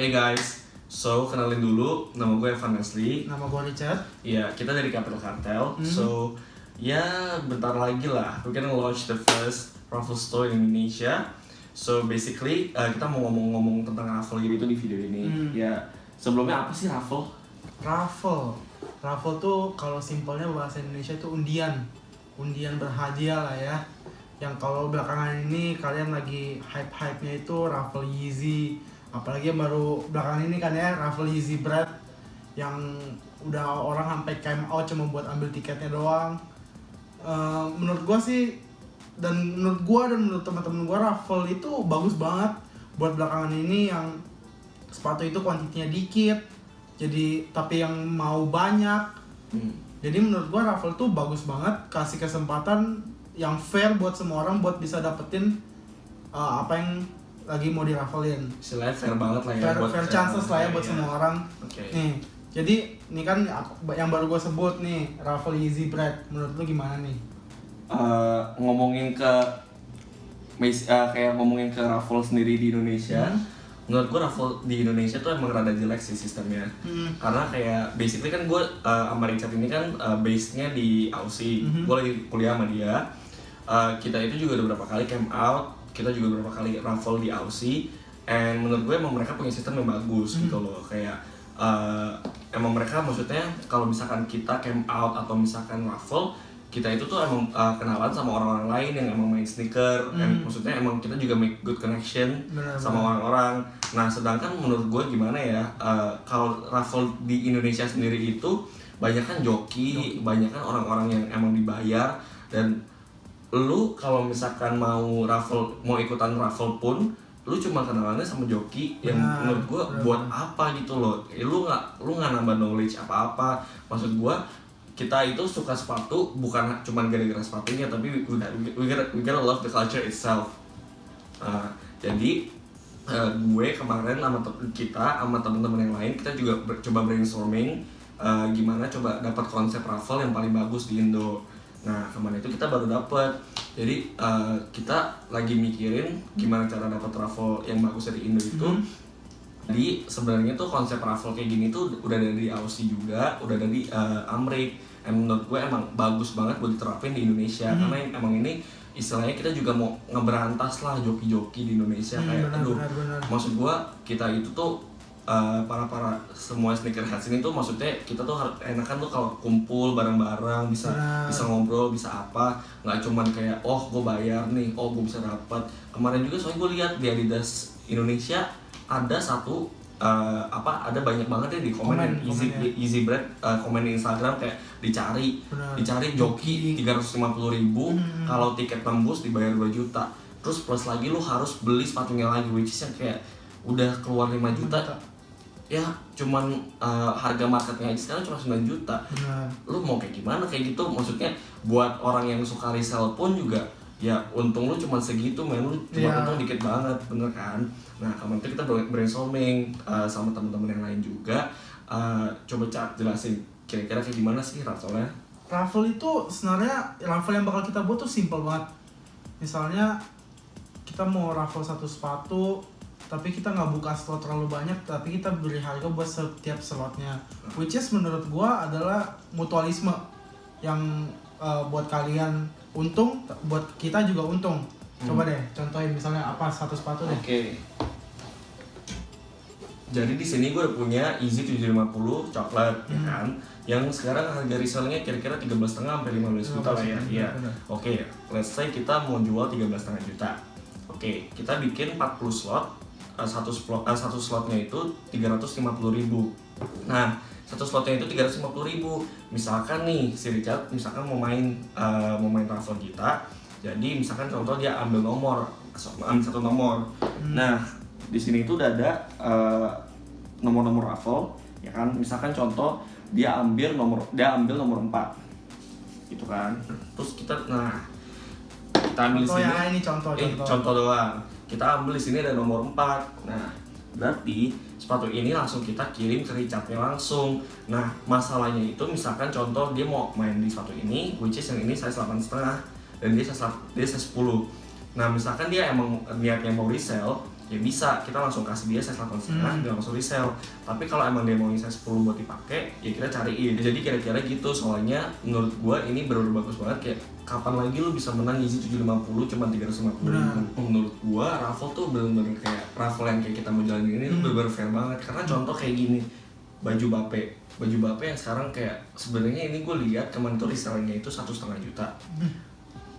Hey guys, so kenalin dulu, nama gue Evan Nesli. Nama gue Richard. Ya, kita dari Capital Cartel. So, ya bentar lagi lah, we're gonna launch the first raffle store in Indonesia. So basically, kita mau ngomong-ngomong tentang raffle gitu di video ini. Ya, sebelumnya apa sih raffle? Raffle tuh kalau simpelnya bahasa Indonesia tuh undian berhadiah lah ya. Yang kalau belakangan ini kalian lagi hype-nya itu raffle Yeezy. Apalagi yang baru belakangan ini kan ya, raffle Yeezy Bread yang udah orang sampai came out cuma buat ambil tiketnya doang. Menurut gua sih dan menurut teman-teman gua raffle itu bagus banget buat belakangan ini yang sepatu itu kuantitinya dikit. Jadi tapi yang mau banyak. Jadi menurut gua raffle tuh bagus banget, kasih kesempatan yang fair buat semua orang buat bisa dapetin apa yang lagi mau dirafflein. Istilahnya fair banget lah ya. Fair chances lah ya buat semua orang. Okay. Nih, jadi ini kan yang baru gue sebut nih, raffle Yeezy Bread. Menurut lu gimana nih? Ngomongin ke raffle sendiri di Indonesia. Menurut gue raffle di Indonesia tuh emang rada jelek sih sistemnya. Karena kayak basically kan gue sama Richard ini kan base-nya di Aussie. Gue lagi kuliah sama dia. Kita itu juga udah beberapa kali camp out, kita juga beberapa kali raffle di Aussie. And menurut gue emang mereka punya sistem yang bagus gitu loh. Kayak emang mereka maksudnya kalau misalkan kita camp out atau misalkan raffle, kita itu tuh emang kenalan sama orang-orang lain yang emang main sneaker. And maksudnya emang kita juga make good connection sama orang-orang. Nah sedangkan menurut gue gimana ya, kalau raffle di Indonesia sendiri itu banyak kan joki, banyak kan orang-orang yang emang dibayar. Dan lu kalau misalkan mau ikutan raffle pun lu cuma kenalannya sama joki yang menurut gue buat apa gitu loh. Lu nggak nambah knowledge apa-apa. Maksud gue kita itu suka sepatu bukan cuma gara-gara sepatunya, tapi we gotta love the culture itself. Jadi gue kemarin sama teman-teman yang lain kita juga coba brainstorming gimana coba dapat konsep raffle yang paling bagus di Indo. Nah kemarin itu kita baru dapat. Jadi kita lagi mikirin gimana cara dapat raffle yang bagus dari Indo itu. Jadi sebenarnya tuh konsep raffle kayak gini tuh udah dari Aussie juga, udah dari Amrik. Menurut gue emang bagus banget buat diterapin di Indonesia. Karena emang ini istilahnya kita juga mau ngeberantas lah joki-joki di Indonesia. Kayak maksud gue kita itu tuh para semua sneakerheads ini tuh maksudnya kita tuh enakan tuh kalau kumpul bareng-bareng bisa ngobrol, bisa apa, nggak cuman kayak gue bayar nih, gue bisa dapat. Kemarin juga soalnya gue lihat di Adidas Indonesia ada ada banyak banget ya di komen Yeezy Bread, komen di Instagram kayak dicari joki 350.000, kalau tiket tembus dibayar 2 juta, terus plus lagi lu harus beli sepatunya lagi, which is yang kayak udah keluar 5 juta. Ya cuman harga marketnya aja sekarang cuma 9 juta. Lu mau kayak gimana kayak gitu? Maksudnya buat orang yang suka resell pun juga ya untung lu cuma segitu, lu cuma untung dikit banget, bener kan? Nah kemarin itu kita brainstorming sama teman-teman yang lain juga. Coba jelasin kira-kira kayak gimana sih raffle-nya? Raffle itu sebenarnya raffle yang bakal kita buat tuh simple banget. Misalnya kita mau raffle satu sepatu, tapi kita nggak buka slot terlalu banyak, tapi kita beri harga buat setiap slotnya. Which is menurut gua adalah mutualisme yang buat kalian untung, buat kita juga untung. Coba deh contohin misalnya apa satu sepatu deh. Oke. Jadi di sini gue udah punya Yeezy 750 coklat ya kan, yang sekarang harga resellnya kira-kira 13,5 sampai 15 juta lah ya. Iya. Oke, let's say kita mau jual 13,5 juta. Oke, kita bikin 40 slot. Satu slotnya itu 350.000. Nah, satu slotnya itu 350.000. Misalkan nih si Richard misalkan mau main raffle kita. Jadi misalkan contoh dia ambil satu nomor. Nah, di sini itu udah ada nomor-nomor raffle, ya kan? Misalkan contoh dia ambil nomor 4. Gitu kan. Terus kita ambil Contoh sini. Ya, ini contoh Doang. Kita ambil di sini ada nomor 4. Nah, berarti sepatu ini langsung kita kirim ke Richardnya langsung. Nah, masalahnya itu misalkan contoh dia mau main di sepatu ini, which is yang ini size 8,5 dan dia size 10. Nah, misalkan dia emang niatnya mau resell, ya bisa kita langsung kasih dia size 8,5 dia langsung resell. Tapi kalau emang dia mau size 10 buat dipakai ya kita cariin. Jadi kira-kira gitu, soalnya menurut gua ini bener-bener bagus banget. Kayak kapan lagi lu bisa menang Yeezy 750 cuma 350.000. Menurut gua raffle tuh bener-bener kayak raffle yang kayak kita mau jalanin ini tuh bener-bener fair banget. Karena contoh kayak gini, baju Bape yang sekarang kayak sebenarnya ini gue lihat kemarin tuh resellnya itu 1,5 juta.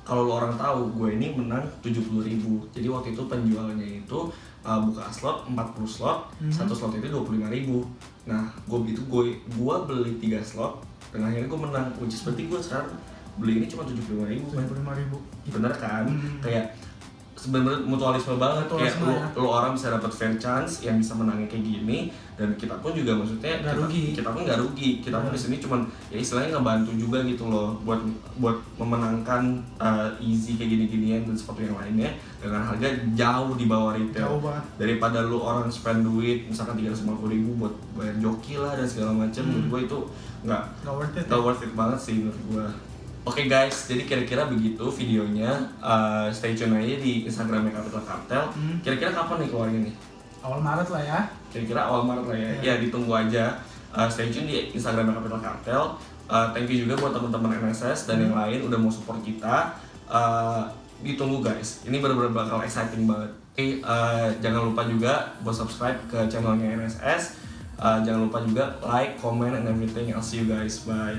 Kalau lo orang tahu, gue ini menang 70.000. Jadi waktu itu penjualnya itu buka slot 40 slot, satu slot itu 25.000. Nah, gue beli 3 slot dan akhirnya gue menang. Which is berarti gue sekarang beli ini cuma 75.000. Bener kan? Kayak sebenarnya mutualisme banget. Kayak lo orang bisa dapat fair chance yang bisa menangnya kayak gini, dan kita pun juga maksudnya kita pun nggak rugi. Kita pun di sini cuman ya istilahnya ngebantu juga gitu loh buat memenangkan Yeezy kayak gini-ginian dan sepatu yang lainnya dengan harga jauh di bawah retail. Daripada lu orang spend duit misalkan 350.000 buat bayar joki lah dan segala macam, menurut gue itu nggak worth it banget sih menurut gue. Oke guys, jadi kira-kira begitu videonya. Stay tune aja di Instagramnya Capital Cartel. Kira-kira kapan nih keluarnya nih? Awal Maret lah ya. Kira-kira awal Maret lah ya. Ya ditunggu aja. Stay tune di Instagramnya Capital Cartel. Thank you juga buat teman-teman NSS dan yang lain udah mau support kita. Ditunggu guys. Ini benar-benar bakal exciting banget. Oke, jangan lupa juga buat subscribe ke channelnya NSS. Jangan lupa juga like, comment, and everything. I'll see you guys. Bye.